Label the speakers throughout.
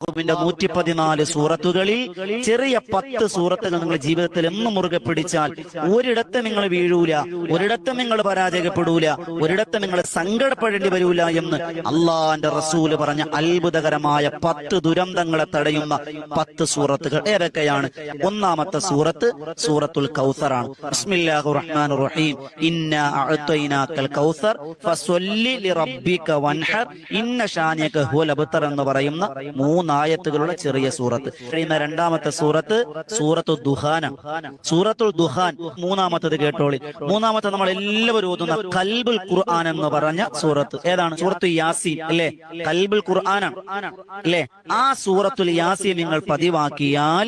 Speaker 1: ിന്റെ 114 സൂറത്തുകളിൽ ചെറിയ 10 സൂറത്തുകൾ നിങ്ങൾ ജീവിതത്തിൽ എന്നും മുറുകെ പിടിച്ചാൽ ഒരിടത്തും നിങ്ങൾ വീഴൂല, ഒരിടത്തും നിങ്ങൾ പരാജയപ്പെടൂല, ഒരിടത്തും നിങ്ങൾ സങ്കടപ്പെടേണ്ടി വരൂല എന്ന് അള്ളാന്റെ റസൂല് പറഞ്ഞ അത്ഭുതകരമായ 10 ദുരന്തങ്ങളെ തടയുന്ന 10 സൂറത്തുകൾ ഏതൊക്കെയാണ്? ഒന്നാമത്തെ സൂറത്ത് സൂറത്തുൽ കൗസറാണ്. ബിസ്മില്ലാഹിർ റഹ്മാനിർ റഹീം. ഇന്നാ അഅ്തൈനാകൽ കൗസർ ഫസ്വല്ലി ലിറബ്ബിക വൻഹർ ഇന്ന ശാനിയക ഹുവൽ അബ്തർ എന്ന് പറയുന്ന 3 ആയത്തുകളുടെ ചെറിയ സൂറത്ത്. രണ്ടാമത്തെ സൂറത്ത് സൂറത്തുൽ ദുഹാൻ. സൂറത്തുൽ ദുഹാൻ മൂന്നാമത്തത് കേട്ടോളി. മൂന്നാമത്തെ നമ്മൾ എല്ലാവരും ഓതുന്ന കൽബുൽ ഖുർആൻ എന്ന് പറഞ്ഞ സൂറത്ത് ഏതാണ്? സൂറത്തു യാസീൻ അല്ലേ? കൽബുൽ ഖുർആൻ അല്ലേ? ആ സൂറത്തുൽ യാസീൻ നിങ്ങൾ പതിവാക്കിയാൽ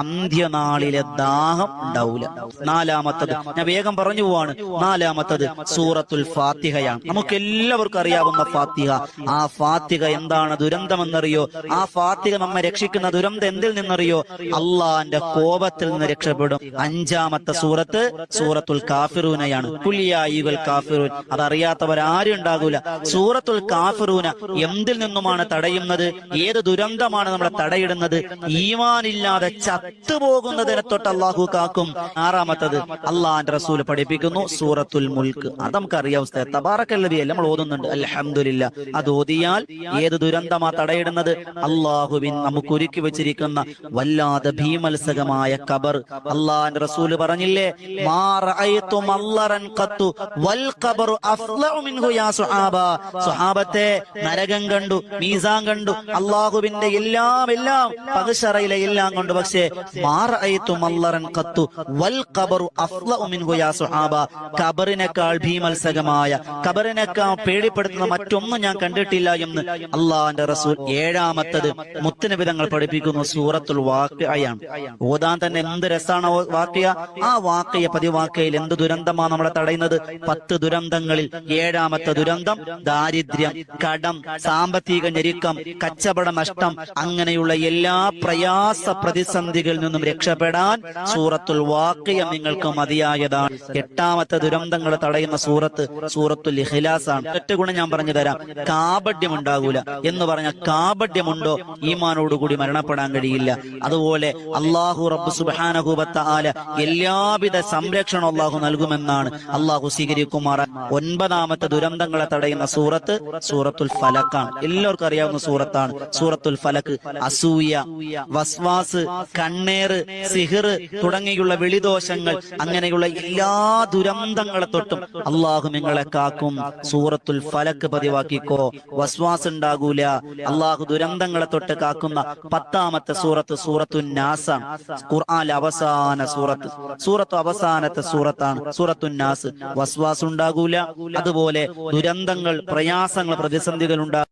Speaker 1: അന്ത്യനാളിലെ ദാഹം ഉണ്ടാവൂല. നാലാമത്തത് ഞാൻ വേഗം പറഞ്ഞു പോവാണ്. നാലാമത്തത് സൂറത്തുൽ ഫാത്തിഹയാണ്. നമുക്ക് എല്ലാവർക്കും അറിയാവുന്ന ഫാത്തിഹ. ആ ഫാത്തിഹ എന്താണ് ദുരന്തമെന്നറിയോ? ആ ഫാത്തിഹ നമ്മെ രക്ഷിക്കുന്ന ദുരന്തം എന്തിൽ നിന്നറിയോ? അള്ളാന്റെ കോപത്തിൽ നിന്ന് രക്ഷപ്പെടും. അഞ്ചാമത്തെ സൂറത്ത് സൂറത്തുൽ കാഫിറൂനയാണ്. കുല്യായുൽ കാഫിറൂൻ. അതറിയാത്തവരാരും ഉണ്ടാകൂല. സൂറത്തുൽ കാഫിറൂന എന്തിൽ നിന്നുമാണ് തടയുന്നത്? ഏത് ദുരന്തമാണ് നമ്മളെ തടയിടുന്നത്? ഈമാനില്ലാതെ ചത്തുപോകുന്നതിനെ തൊട്ട് അള്ളാഹു കാക്കും. ആറാമത്തത് അള്ളാന്റെ റസൂൽ പഠിപ്പിക്കുന്നു സൂറത്തുൽ മുൽക്ക്. അത് നമുക്കറിയാം. തബാറക്കല്ലദീ നമ്മൾ ഓതുന്നുണ്ട് അൽഹംദുലില്ലാ. അത് ഓതിയാൽ ഏത് ദുരന്തമാ തടയിടുന്നത്? അള്ളാഹുവിൻ നമുക്ക് ഒരുക്കി വെച്ചിരിക്കുന്ന വല്ലാതെ ഭീമത്സകമായ ഖബർ. അള്ളാന്റെ റസൂല് പറഞ്ഞില്ലേ, മാ റഅയ്തു മല്ലറൻ ഖത്തു വൽ ഖബറു അഫ്ളഉ മിൻഹു യാ സുഹാബ. സുഹാബത്തെ, നരകം കണ്ടു, മീസാൻ കണ്ടു, അള്ളാഹുവിന്റെ എല്ലാം പകശറയിലെ എല്ലാം കണ്ടു. പക്ഷേ മാ റഅയ്തു മല്ലറൻ ഖത്തു വൽ ഖബറു അഫ്ളഉ മിൻഹു യാ സുഹാബ. ഖബറിനേക്കാൾ ഭീമത്സകമായ, ഖബറിനേക്കാൾ പേടിപ്പെടുത്തുന്ന മറ്റൊന്നും ഞാൻ കണ്ടിട്ടില്ല എന്ന് അള്ളാന്റെ റസൂൽ. ഏഴാമത്തത് മുത്തുനബി തങ്ങൾ പഠിപ്പിക്കുന്നു സൂറത്തുൽ വാഖിഅയാണ്. ഓതാൻ തന്നെ എന്ത് രസാണ് വാഖിഅ. ആ വാഖിഅ പതിവാക്കയിൽ എന്ത് ദുരന്തമാണ് നമ്മളെ തടയുന്നത്? 10 ദുരന്തങ്ങളിൽ ഏഴാമത്തെ ദുരന്തം ദാരിദ്ര്യം, കടം, സാമ്പത്തിക ഞെരുക്കം, കച്ചവട നഷ്ടം, അങ്ങനെയുള്ള എല്ലാ പ്രയാസ പ്രതിസന്ധികളിൽ നിന്നും രക്ഷപ്പെടാൻ സൂറത്തുൽ വാഖിഅ നിങ്ങൾക്ക് മതിയായതാണ്. എട്ടാമത്തെ ദുരന്തങ്ങൾ തടയുന്ന സൂറത്ത് സൂറത്തുൽ ഇഖ്ലാസ് ആണ്. ഒറ്റ ഗുണം ഞാൻ പറഞ്ഞു തരാം. കാപഢ്യം ഉണ്ടാകൂല എന്ന് പറഞ്ഞ കാപഢ്യമുണ്ടോ ഈമാനോടുകൂടി മരണപ്പെടാൻ കഴിയില്ല. അതുപോലെ അല്ലാഹു റബ്ബ് സുബ്ഹാനഹു വ തആല എല്ലാവിധ സംരക്ഷണം അല്ലാഹു നൽകുമെന്നാണ് അല്ലാഹു സ്വീകരിക്കുമാർ. ഒൻപതാമത്തെ ദുരന്തങ്ങളെ തടയുന്ന സൂറത്ത് സൂറത്തുൽ ഫലക്കാണ്. എല്ലാവർക്കും അറിയാവുന്ന സൂറത്താണ് സൂറത്തുൽ ഫലക്ക്. അസൂയ, വസ്വാസ്, കണ്ണേറ്, സിഹിർ തുടങ്ങിയുള്ള വെളിദോഷങ്ങൾ, അങ്ങനെയുള്ള എല്ലാ ദുരന്തങ്ങളെ തൊട്ടും അല്ലാഹു നിങ്ങളെ കാക്കും. സൂറത്തുൽ ഫലക്ക് പതിവാക്കിക്കോ, വസ്വാസ് ഉണ്ടാകൂല. അല്ലാഹു ദുരന്തങ്ങളെ തൊട്ട് കാക്കുന്ന 10ാമത്തെ സൂറത്ത് സൂറത്തുൻ നാസാണ്. ഖുർആനിലെ അവസാന സൂറത്ത് അവസാനത്തെ സൂറത്താണ് സൂറത്തുൻ നാസ്. വസ്വാസ് ഉണ്ടാകൂല. അതുപോലെ ദുരന്തങ്ങൾ, പ്രയാസങ്ങൾ, പ്രതിസന്ധികൾ ഉണ്ടാകും.